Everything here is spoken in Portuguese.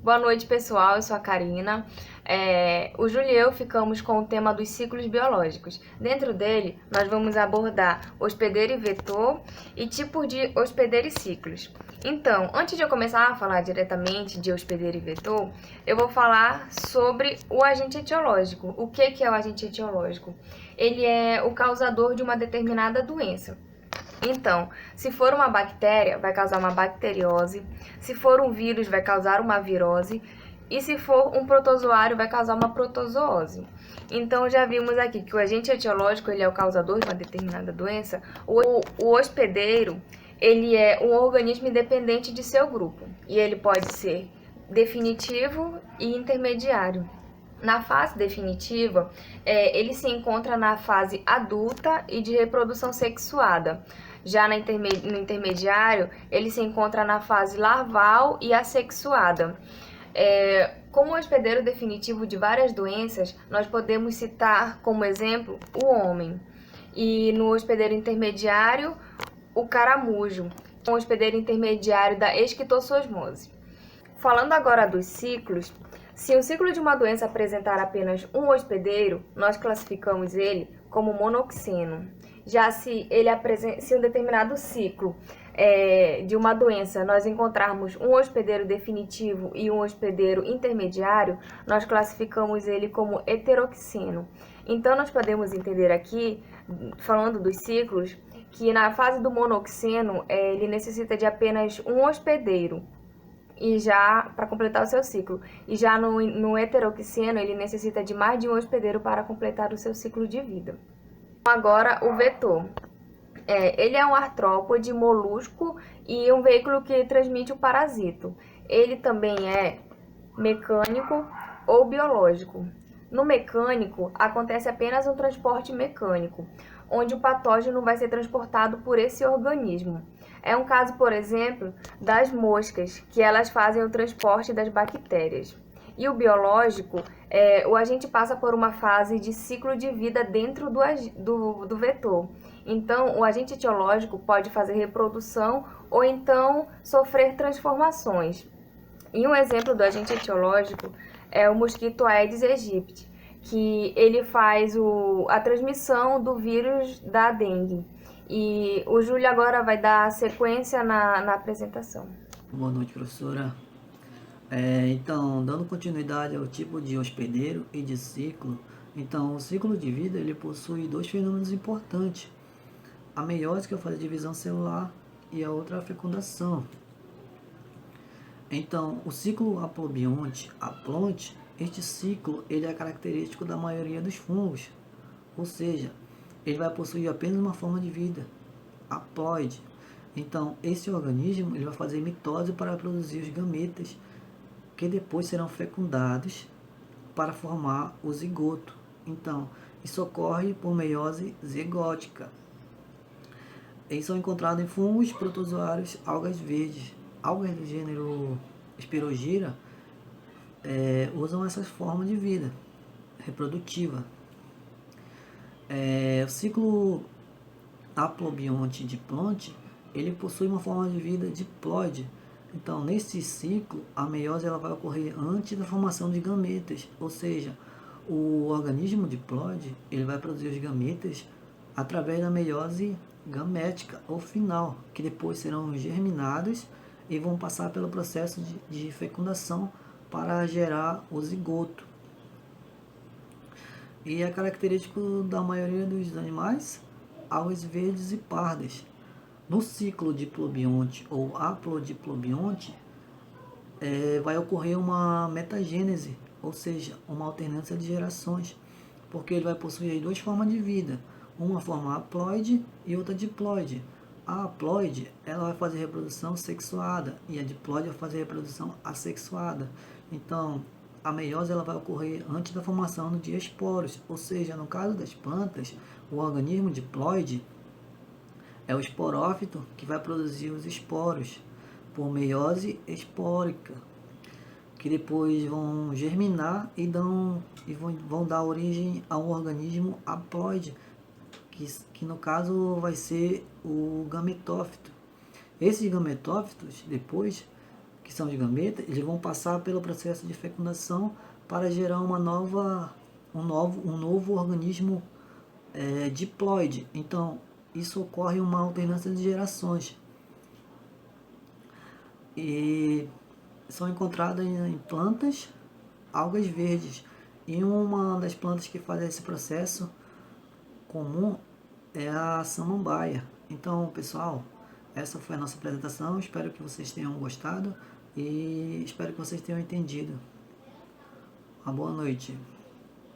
Boa noite, pessoal. Eu sou a Karina. O Júlio e eu ficamos com o tema dos ciclos biológicos. Dentro dele, nós vamos abordar hospedeiro e vetor e tipos de hospedeiro e ciclos. Então, antes de eu começar a falar diretamente de hospedeiro e vetor, eu vou falar sobre o agente etiológico. O que é o agente etiológico? Ele é o causador de uma determinada doença. Então, se for uma bactéria, vai causar uma bacteriose. Se for um vírus, vai causar uma virose. E se for um protozoário, vai causar uma protozoose. Então, já vimos aqui que o agente etiológico ele é o causador de uma determinada doença. O hospedeiro, ele é um organismo independente de seu grupo. E ele pode ser definitivo e intermediário. Na fase definitiva, ele se encontra na fase adulta e de reprodução sexuada. Já no intermediário, ele se encontra na fase larval e assexuada. Como hospedeiro definitivo de várias doenças, nós podemos citar como exemplo o homem. E no hospedeiro intermediário, o caramujo. O hospedeiro intermediário da esquistossomose. Falando agora dos ciclos, se o ciclo de uma doença apresentar apenas um hospedeiro, nós classificamos ele como monoxeno. Já se um determinado ciclo de uma doença nós encontrarmos um hospedeiro definitivo e um hospedeiro intermediário, nós classificamos ele como heteroxeno. Então, nós podemos entender aqui, falando dos ciclos, que na fase do monoxeno ele necessita de apenas um hospedeiro e já para completar o seu ciclo. E já no heteroxeno, ele necessita de mais de um hospedeiro para completar o seu ciclo de vida. Agora, o vetor. Ele é um artrópode, molusco e um veículo que transmite o parasito. Ele também é mecânico ou biológico. No mecânico, acontece apenas um transporte mecânico, onde o patógeno vai ser transportado por esse organismo. É um caso, por exemplo, das moscas, que elas fazem o transporte das bactérias. E o biológico, o agente passa por uma fase de ciclo de vida dentro do vetor. Então, o agente etiológico pode fazer reprodução ou então sofrer transformações. E um exemplo do agente etiológico é o mosquito Aedes aegypti, que ele faz a transmissão do vírus da dengue. E o Júlio agora vai dar sequência na apresentação. Boa noite, professora. Então, dando continuidade ao tipo de hospedeiro e de ciclo, então o ciclo de vida ele possui dois fenômenos importantes: a meiose, que é a fase de divisão celular, e a outra a fecundação. Então, o ciclo aplobionte, aplonte, este ciclo ele é característico da maioria dos fungos, ou seja, ele vai possuir apenas uma forma de vida, haploide. Então, esse organismo ele vai fazer mitose para produzir os gametas, que depois serão fecundados para formar o zigoto. Então, isso ocorre por meiose zigótica. Eles são encontrados em fungos, protozoários, algas verdes. Algas do gênero Spirogyra usam essas formas de vida reprodutiva. O ciclo aplobionte diplonte ele possui uma forma de vida diploide. Então, nesse ciclo, a meiose ela vai ocorrer antes da formação de gametas, ou seja, o organismo diploide ele vai produzir os gametas através da meiose gamética ou final, que depois serão germinados e vão passar pelo processo de fecundação para gerar o zigoto. E é característico da maioria dos animais, algas verdes e pardas. No ciclo diplobionte ou aplodiplobionte, vai ocorrer uma metagênese, ou seja, uma alternância de gerações, porque ele vai possuir duas formas de vida, uma forma haploide e outra diploide. A haploide ela vai fazer reprodução sexuada e a diploide vai fazer reprodução assexuada. Então, a meiose ela vai ocorrer antes da formação de diesporos, ou seja, no caso das plantas, o organismo diploide é o esporófito que vai produzir os esporos por meiose espórica, que depois vão germinar e vão dar origem a um organismo haploide, que no caso vai ser o gametófito. Esses gametófitos depois que são os gametas, eles vão passar pelo processo de fecundação para gerar um novo organismo diploide. Então, isso ocorre uma alternância de gerações. E são encontradas em plantas, algas verdes. E uma das plantas que faz esse processo comum é a samambaia. Então, pessoal, essa foi a nossa apresentação. Espero que vocês tenham gostado e espero que vocês tenham entendido. Uma boa noite.